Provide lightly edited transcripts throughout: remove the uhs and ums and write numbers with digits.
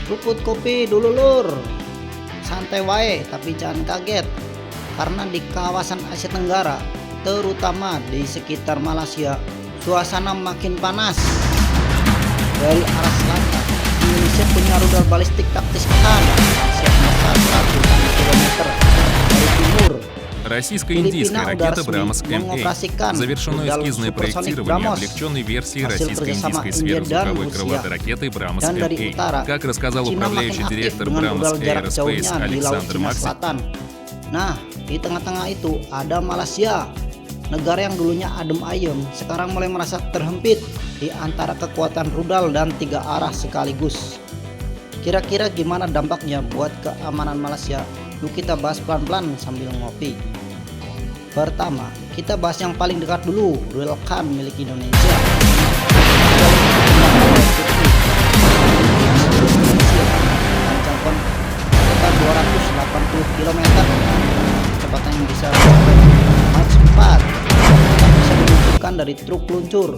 Ruput kopi dulu lur, santai wae tapi jangan kaget karena di kawasan Asia Tenggara, terutama di sekitar Malaysia, suasana makin panas. Dari arah selatan, Indonesia punya rudal balistik taktis kan siap mesar 100 km. Dari timur, Российско-индийская Filipina udah ракета resmi «Брамос-МА». mengoperasikan Завершено rudal эскизное supersonik проектирование Brahmos облегченной версии hasil kerjasama российско-индийской India dan сверхзвуковой Rusia. крылатой ракеты Dan dari utara, «Брамос-МА». Как рассказал Cina управляющий makin aktif директор dengan «Брамос rudal jarak Aerospace» jauhnya di Laut Александр Cina Максим. Selatan. Nah, di tengah-tengah itu ada Malaysia, negara yang dulunya adem ayem, sekarang mulai merasa terhempit di antara kekuatan rudal dan tiga arah sekaligus. Kira-kira gimana dampaknya buat keamanan Malaysia? Yuk kita bahas pelan-pelan sambil ngopi. Pertama, kita bahas yang paling dekat dulu, Rudal milik Indonesia. Mencapai sekitar 280 km, kecepatan yang bisa Mach 4, bisa diluncurkan dari truk luncur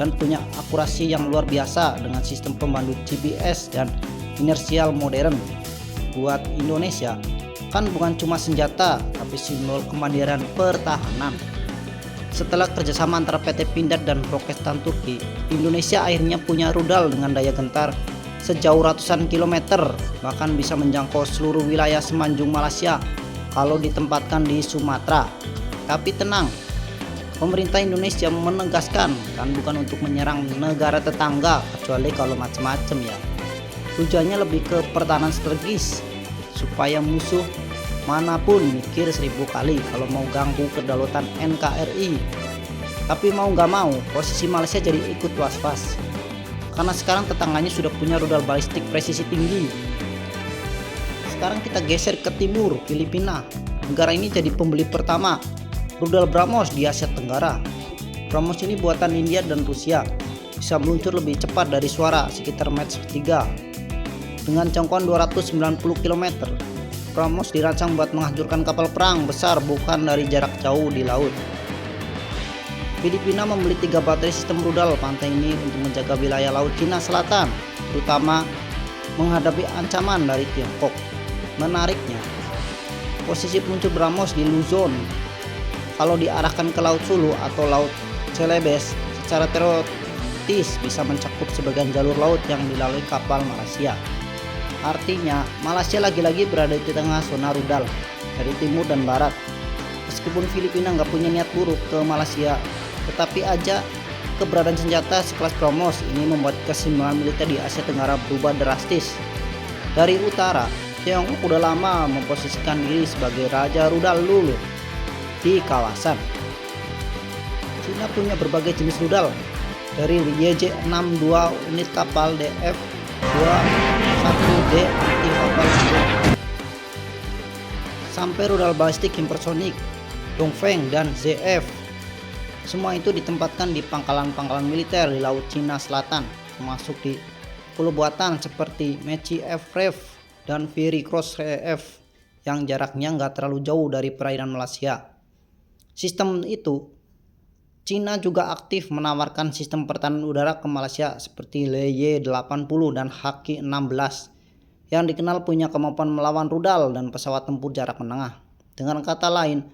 dan punya akurasi yang luar biasa dengan sistem pemandu GPS dan inersial modern. Buat Indonesia kan bukan cuma senjata tapi simbol kemandirian pertahanan. Setelah kerjasama antara PT Pindad dan Roketsan Turki, Indonesia akhirnya punya rudal dengan daya gentar sejauh ratusan kilometer, bahkan bisa menjangkau seluruh wilayah semenanjung Malaysia kalau ditempatkan di Sumatera. Tapi tenang, pemerintah Indonesia menegaskan kan bukan untuk menyerang negara tetangga kecuali kalau macam-macam ya. Tujuannya lebih ke pertahanan strategis supaya musuh manapun mikir 1000 kali kalau mau ganggu kedaulatan NKRI. Tapi mau nggak mau posisi Malaysia jadi ikut was-was karena sekarang tetangganya sudah punya rudal balistik presisi tinggi. Sekarang kita geser ke timur, Filipina. Negara ini jadi pembeli pertama rudal Brahmos di Asia Tenggara. Brahmos ini buatan India dan Rusia, bisa meluncur lebih cepat dari suara sekitar Mach 3 dengan jangkauan 290 km. Brahmos dirancang buat menghancurkan kapal perang besar bukan dari jarak jauh di laut. Filipina membeli 3 baterai sistem rudal pantai ini untuk menjaga wilayah Laut Cina Selatan, terutama menghadapi ancaman dari Tiongkok. Menariknya, posisi peluncur Brahmos di Luzon kalau diarahkan ke Laut Sulu atau Laut Celebes secara teoretis bisa mencakup sebagian jalur laut yang dilalui kapal Malaysia. Artinya Malaysia lagi-lagi berada di tengah zona rudal dari timur dan barat. Meskipun Filipina nggak punya niat buruk ke Malaysia, tetapi aja keberadaan senjata sekelas Brahmos ini membuat keseimbangan militer di Asia Tenggara berubah drastis. Dari utara, Tiongkok udah lama memposisikan diri sebagai raja rudal dulu di kawasan. Cina punya berbagai jenis rudal, dari YJ-62 unit kapal DF-21D anti kapal sampai rudal balistik hipersonik Dongfeng dan ZF. Semua itu ditempatkan di pangkalan-pangkalan militer di Laut Cina Selatan, termasuk di pulau buatan seperti Mechi F-Rev dan Fury Cross F yang jaraknya nggak terlalu jauh dari perairan Malaysia. Sistem itu, Cina juga aktif menawarkan sistem pertahanan udara ke Malaysia seperti LY-80 dan HQ-16 yang dikenal punya kemampuan melawan rudal dan pesawat tempur jarak menengah. Dengan kata lain,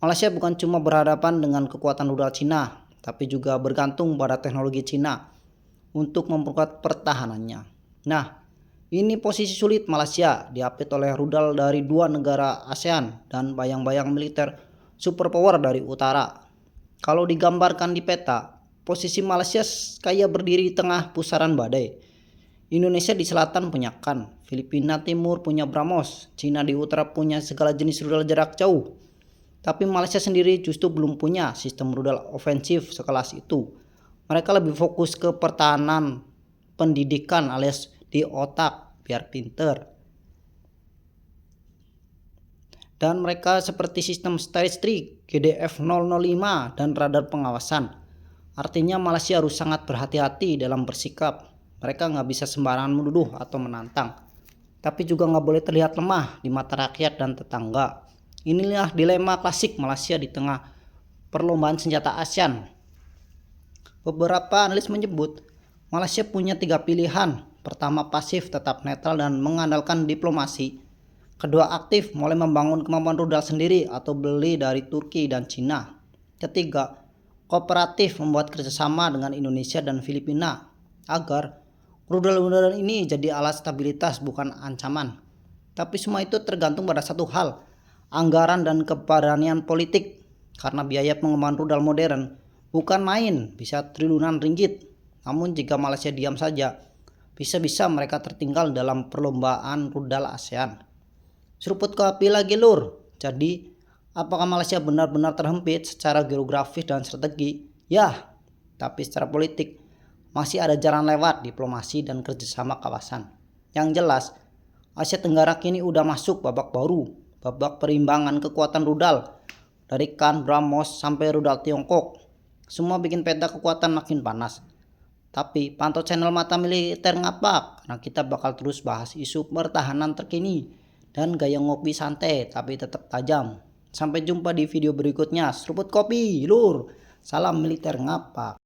Malaysia bukan cuma berhadapan dengan kekuatan rudal Cina, tapi juga bergantung pada teknologi Cina untuk memperkuat pertahanannya. Nah, ini posisi sulit Malaysia diapit oleh rudal dari 2 negara ASEAN dan bayang-bayang militer superpower dari utara. Kalau digambarkan di peta, posisi Malaysia kayak berdiri di tengah pusaran badai. Indonesia di selatan punya KAN, Filipina timur punya Brahmos, Cina di utara punya segala jenis rudal jarak jauh. Tapi Malaysia sendiri justru belum punya sistem rudal ofensif sekelas itu. Mereka lebih fokus ke pertahanan, pendidikan alias di otak biar pinter. Dan mereka seperti sistem Starstreak, GDF-005 dan radar pengawasan. Artinya Malaysia harus sangat berhati-hati dalam bersikap. Mereka nggak bisa sembarangan menuduh atau menantang, tapi juga nggak boleh terlihat lemah di mata rakyat dan tetangga. Inilah dilema klasik Malaysia di tengah perlombaan senjata ASEAN. Beberapa analis menyebut Malaysia punya 3 pilihan Pertama, pasif tetap netral dan mengandalkan diplomasi. Kedua, aktif mulai membangun kemampuan rudal sendiri atau beli dari Turki dan Cina. Ketiga, kooperatif membuat kerjasama dengan Indonesia dan Filipina agar rudal-rudal ini jadi alat stabilitas bukan ancaman. Tapi semua itu tergantung pada satu hal, anggaran dan keberanian politik. Karena biaya pengembangan rudal modern bukan main, bisa triliunan ringgit. Namun jika Malaysia diam saja, bisa-bisa mereka tertinggal dalam perlombaan rudal ASEAN. Seruput kopi lagi lur. Jadi, apakah Malaysia benar-benar terhempit secara geografis dan strategi? Ya, tapi secara politik masih ada jalan lewat diplomasi dan kerjasama kawasan. Yang jelas, Asia Tenggara kini udah masuk babak baru, babak perimbangan kekuatan rudal. Dari kan BrahMos sampai rudal Tiongkok, semua bikin peta kekuatan makin panas. Tapi pantau channel Mata Militer Ngapak, karena kita bakal terus bahas isu pertahanan terkini dan gaya ngopi santai tapi tetap tajam. Sampai jumpa di video berikutnya. Seruput kopi, lur. Salam Militer Ngapak.